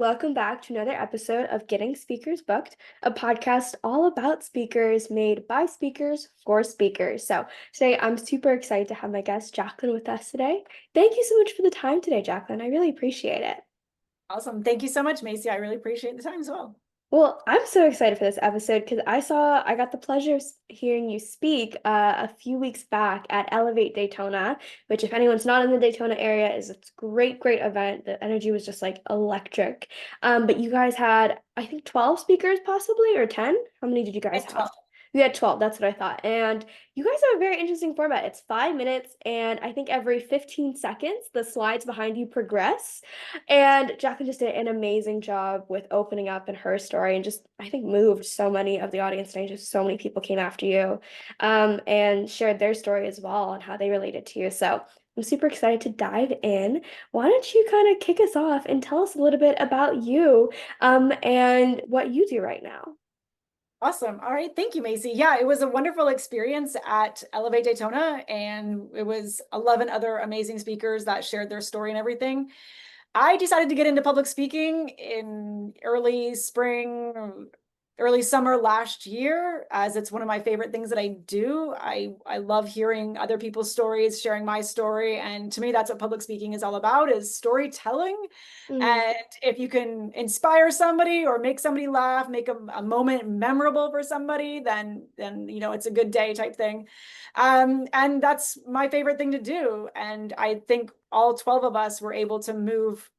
welcome back to another episode of Getting Speakers Booked, a podcast all about speakers made by speakers for speakers. So today I'm super excited to have my guest Jacqueline with us today. Thank you so much for the time today, Jacqueline. I really appreciate it. Awesome. Thank you so much, Macy. I really appreciate the time as well. Well, I'm so excited for this episode because I got the pleasure of hearing you speak a few weeks back at Elevate Daytona, which if anyone's not in the Daytona area is a great event. The energy was just like electric. But you guys had, I think, 12 speakers possibly or 10? How many did you guys At have? 12. We had 12, that's what I thought. And you guys have a very interesting format. It's 5 minutes, and I think every 15 seconds, the slides behind you progress. And Jacqueline just did an amazing job with opening up in her story and just, I think, moved so many of the audience today. Just so many people came after you and shared their story as well and how they related to you. So I'm super excited to dive in. Why don't you kind of kick us off and tell us a little bit about you and what you do right now? Awesome. All right. Thank you, Macy. Yeah, it was a wonderful experience at Elevate Daytona, and it was 11 other amazing speakers that shared their story and everything. I decided to get into public speaking in early spring, early summer last year, as it's one of my favorite things that I do. I love hearing other people's stories, sharing my story, and to me, that's what public speaking is all about, is storytelling. Mm, And if you can inspire somebody or make somebody laugh, make a moment memorable for somebody, then it's a good day type thing. And that's my favorite thing to do. And I think all 12 of us were able to move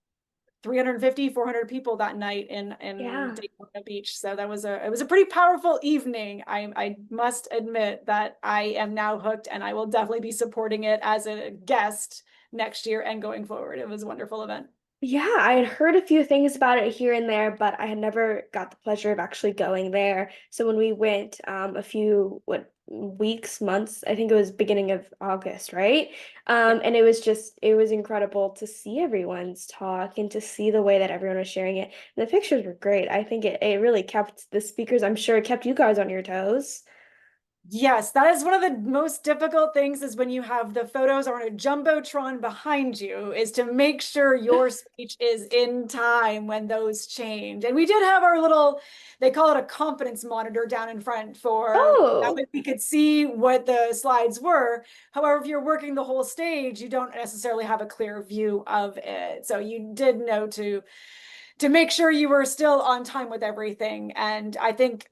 350, 400 people that night in yeah. Daytona Beach. So it was a pretty powerful evening. I must admit that I am now hooked, and I will definitely be supporting it as a guest next year and going forward. It was a wonderful event. Yeah, I had heard a few things about it here and there, but I had never got the pleasure of actually going there. So when we went a few weeks, months, I think it was beginning of August, right? Yeah. And it was incredible to see everyone's talk and to see the way that everyone was sharing it. And the pictures were great. I think it really kept the speakers, I'm sure it kept you guys on your toes. Yes, that is one of the most difficult things, is when you have the photos on a jumbotron behind you, is to make sure your speech is in time when those change. And we did have our little, they call it a confidence monitor down in front, for that Oh. way we could see what the slides were. However, if you're working the whole stage, you don't necessarily have a clear view of it. So you did know to make sure you were still on time with everything. And I think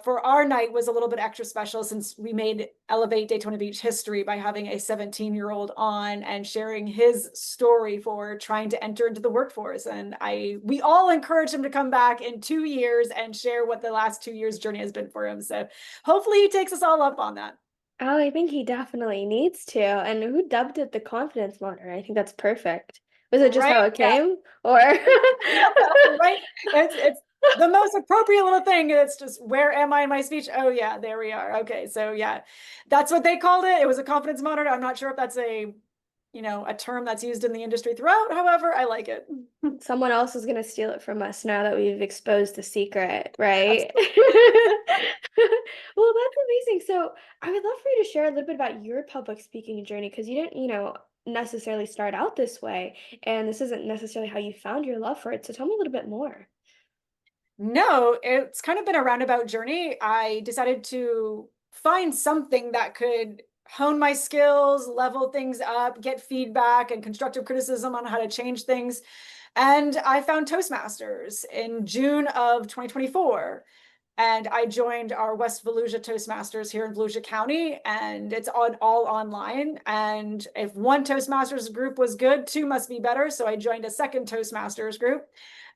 for our night was a little bit extra special, since we made Elevate Daytona Beach history by having a 17-year-old on and sharing his story for trying to enter into the workforce. And we all encourage him to come back in 2 years and share what the last 2 years journey has been for him. So hopefully he takes us all up on that. Oh, I think he definitely needs to. And who dubbed it the confidence monitor? I think that's perfect. Was it just Right? how it Yeah. came? Or Right? It's the most appropriate little thing. It's just, where am I in my speech? Oh yeah, there we are. Okay, so yeah, that's what they called it. It was a confidence monitor. I'm not sure if that's a term that's used in the industry throughout. However, I like it. someone else is gonna steal it from us now that we've exposed the secret, right? Absolutely. Well, that's amazing. So I would love for you to share a little bit about your public speaking journey because you didn't, necessarily start out this way, and this isn't necessarily how you found your love for it. So tell me a little bit more. No, it's kind of been a roundabout journey. I decided to find something that could hone my skills, level things up, get feedback and constructive criticism on how to change things. And I found Toastmasters in June of 2024. And I joined our West Volusia Toastmasters here in Volusia County, and it's all online. And if one Toastmasters group was good, two must be better. So I joined a second Toastmasters group.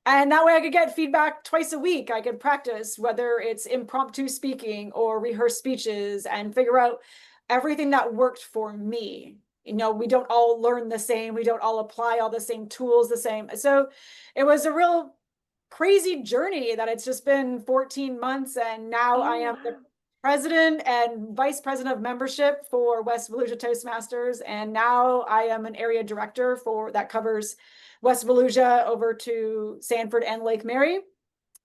And that way I could get feedback twice a week. I could practice, whether it's impromptu speaking or rehearse speeches, and figure out everything that worked for me. We don't all learn the same. We don't all apply all the same tools the same. So it was a real crazy journey that it's just been 14 months. And now I Oh, am the wow. president and vice president of membership for West Volusia Toastmasters. And now I am an area director that covers West Volusia over to Sanford and Lake Mary.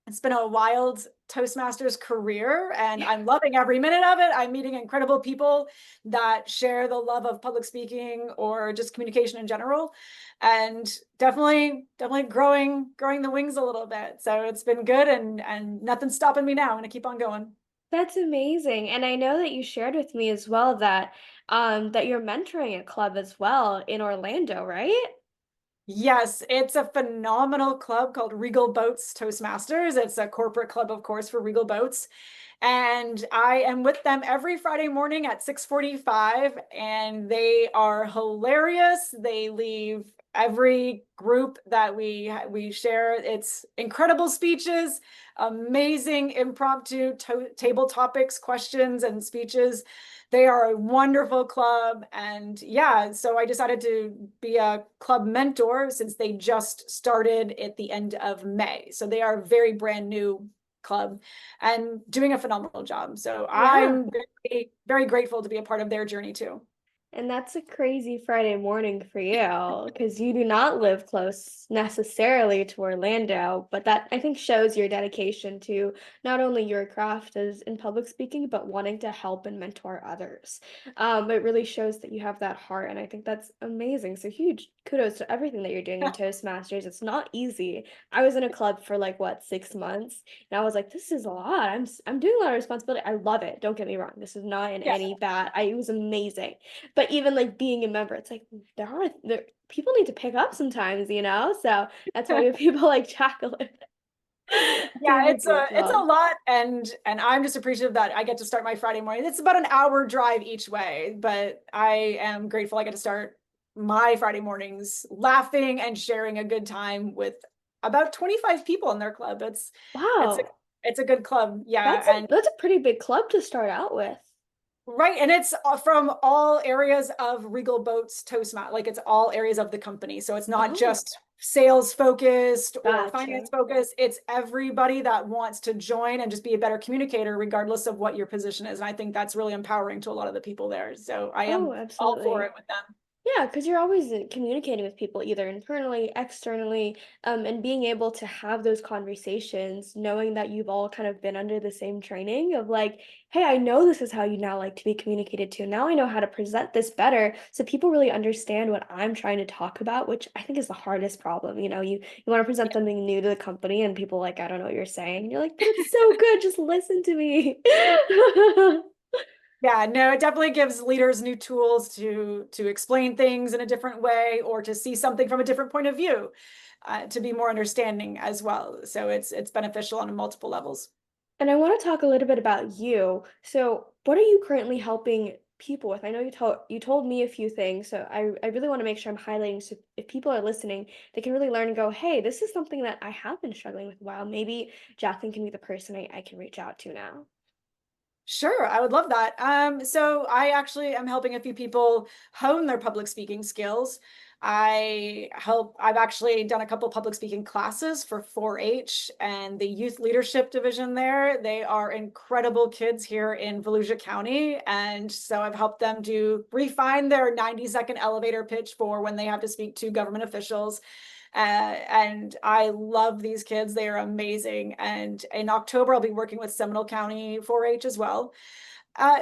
It's been a wild Toastmasters career, and I'm loving every minute of it. I'm meeting incredible people that share the love of public speaking or just communication in general, and definitely growing the wings a little bit. So it's been good, and nothing's stopping me now. I'm gonna keep on going. That's amazing. And I know that you shared with me as well that that you're mentoring a club as well in Orlando, right? Yes, it's a phenomenal club called Regal Boats Toastmasters. It's a corporate club, of course, for Regal Boats. And I am with them every Friday morning at 6:45, and they are hilarious. They leave every group that we share. It's incredible speeches, amazing impromptu table topics, questions, and speeches. They are a wonderful club. And yeah, so I decided to be a club mentor since they just started at the end of May. So they are a very brand new club and doing a phenomenal job. So Yeah. I'm very grateful to be a part of their journey too. And that's a crazy Friday morning for you because you do not live close necessarily to Orlando, but that I think shows your dedication to not only your craft as in public speaking, but wanting to help and mentor others. It really shows that you have that heart, and I think that's amazing. So huge kudos to everything that you're doing in Toastmasters. It's not easy. I was in a club for like what, 6 months, and I was like, this is a lot. I'm doing a lot of responsibility. I love it. Don't get me wrong. This is not in Yeah. any bad. It was amazing, but even like being a member, it's like there people need to pick up sometimes, you know? So that's why we have people like Jacqueline Yeah, doing a great it's a job. lot, and I'm just appreciative that I get to start my Friday morning. It's about an hour drive each way, but I am grateful I get to start my Friday mornings laughing and sharing a good time with about 25 people in their club. It's a Wow. it's a good club. Yeah, That's a and that's a pretty big club to start out with. right, and it's from all areas of Regal Boats Toastmasters. Like it's all areas of the company. So it's not Oh, just sales focused or finance gotcha. focused. It's everybody that wants to join and just be a better communicator, regardless of what your position is. And I think that's really empowering to a lot of the people there. So I Oh, am all for absolutely. it with them. Yeah, because you're always communicating with people either internally, externally, and being able to have those conversations, knowing that you've all kind of been under the same training of like, hey, I know this is how you now like to be communicated to. Now I know how to present this better, so people really understand what I'm trying to talk about, which I think is the hardest problem. You want to present something new to the company, and people like, I don't know what you're saying. And you're like, but it's so good, just listen to me. Yeah, no, it definitely gives leaders new tools to explain things in a different way or to see something from a different point of view, to be more understanding as well. So it's beneficial on multiple levels. And I want to talk a little bit about you. So, what are you currently helping people with? I know you told me a few things, so I really want to make sure I'm highlighting so if people are listening, they can really learn and go, hey, this is something that I have been struggling with a while. Maybe Jacqueline can be the person I can reach out to now. Sure, I would love that. So I actually am helping a few people hone their public speaking skills. I've actually done a couple public speaking classes for 4-H and the youth leadership division there. They are incredible kids here in Volusia County. And so I've helped them refine their 90-second elevator pitch for when they have to speak to government officials. And I love these kids. They are amazing. And in October, I'll be working with Seminole County 4-H as well.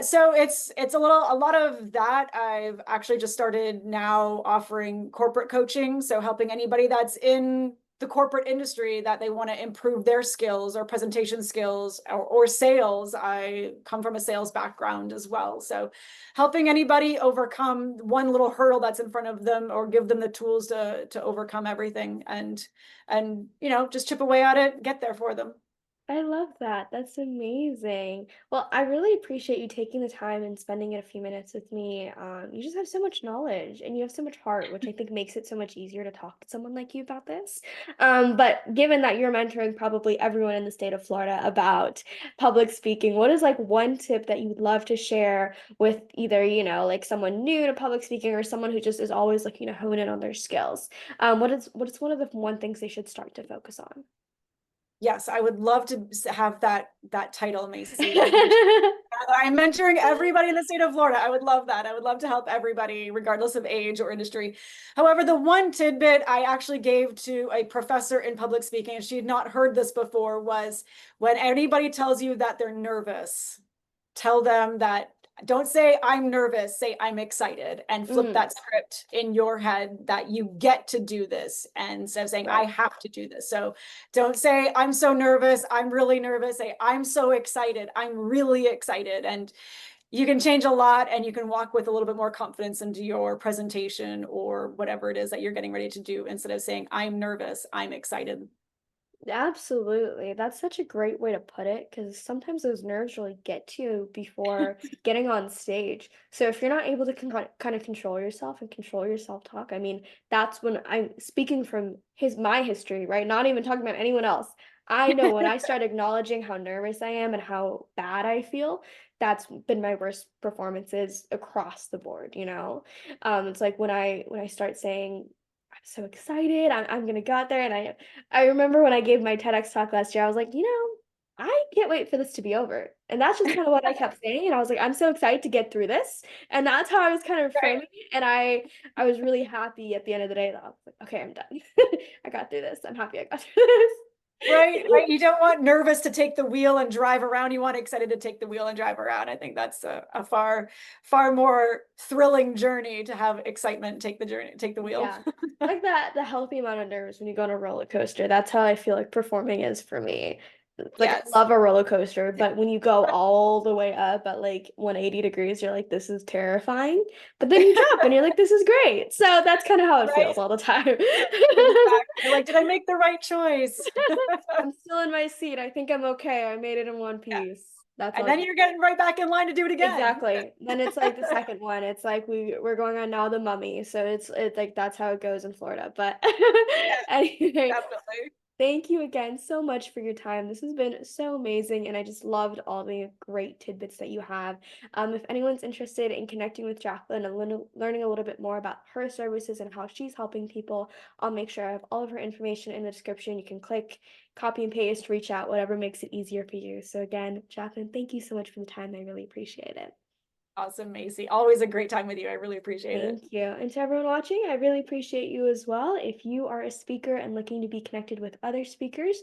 So it's a lot of that. I've actually just started now offering corporate coaching, so helping anybody that's in the corporate industry that they want to improve their skills or presentation skills or sales. I come from a sales background as well, so helping anybody overcome one little hurdle that's in front of them or give them the tools to overcome everything and just chip away at it, get there for them. I love that. That's amazing. Well, I really appreciate you taking the time and spending a few minutes with me. You just have so much knowledge and you have so much heart, which I think makes it so much easier to talk to someone like you about this. But given that you're mentoring probably everyone in the state of Florida about public speaking, what is like one tip that you would love to share with either, like someone new to public speaking or someone who just is always looking to hone in on their skills? What is one of the one things they should start to focus on? Yes, I would love to have that title, Macy. I'm mentoring everybody in the state of Florida. I would love that. I would love to help everybody, regardless of age or industry. However, the one tidbit I actually gave to a professor in public speaking, and she had not heard this before, was when anybody tells you that they're nervous, tell them that don't say I'm nervous, say I'm excited, and flip Mm, that script in your head that you get to do this, and instead of saying I right. have to do this. So don't say I'm so nervous, I'm really nervous. Say I'm so excited, I'm really excited. And you can change a lot, and you can walk with a little bit more confidence into your presentation or whatever it is that you're getting ready to do, instead of saying I'm nervous, I'm excited. Absolutely. That's such a great way to put it because sometimes those nerves really get to you before getting on stage. So if you're not able to kind of control yourself and control your self-talk, I mean, that's when I'm speaking from my history, right? Not even talking about anyone else. I know when I start acknowledging how nervous I am and how bad I feel, that's been my worst performances across the board, you know? It's like when I start saying I'm so excited. I'm gonna go out there, and I remember when I gave my TEDx talk last year, I was like, I can't wait for this to be over. And that's just kind of what I kept saying. And I was like, I'm so excited to get through this. And that's how I was kind of Right. framing it. And I was really happy at the end of the day that I was like, okay, I'm done. I got through this. I'm happy I got through this. Right, right. You don't want nervous to take the wheel and drive around. You want excited to take the wheel and drive around. I think that's a far more thrilling journey to have excitement take the journey, take the wheel. Yeah. Like that the healthy amount of nerves when you go on a roller coaster. That's how I feel like performing is for me. Like I Yes. love a roller coaster, but when you go all the way up at like 180 degrees, you're like, this is terrifying. But then you drop and you're like, this is great. So that's kind of how it feels Right. all the time. Exactly. You're like, did I make the right choice? I'm still in my seat. I think I'm okay. I made it in one Yeah. piece. That's And all then good. you're getting right back in line to do it again. Exactly. Then it's like the second one. It's like we're going on now the mummy. So it's like that's how it goes in Florida. But Yeah, anyway, definitely. thank you again so much for your time. This has been so amazing, and I just loved all the great tidbits that you have. If anyone's interested in connecting with Jacqueline and learning a little bit more about her services and how she's helping people, I'll make sure I have all of her information in the description. You can click, copy and paste, reach out, whatever makes it easier for you. So again, Jacqueline, thank you so much for the time. I really appreciate it. Awesome, Macy. Always a great time with you. I really appreciate it. Thank you. And to everyone watching, I really appreciate you as well. If you are a speaker and looking to be connected with other speakers,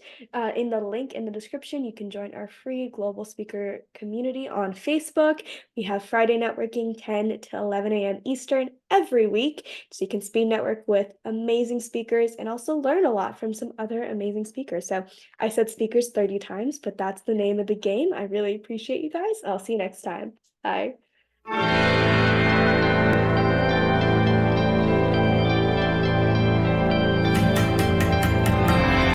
in the link in the description, you can join our free global speaker community on Facebook. We have Friday networking 10 to 11 a.m. Eastern every week. So you can speed network with amazing speakers and also learn a lot from some other amazing speakers. So I said speakers 30 times, but that's the name of the game. I really appreciate you guys. I'll see you next time. Bye.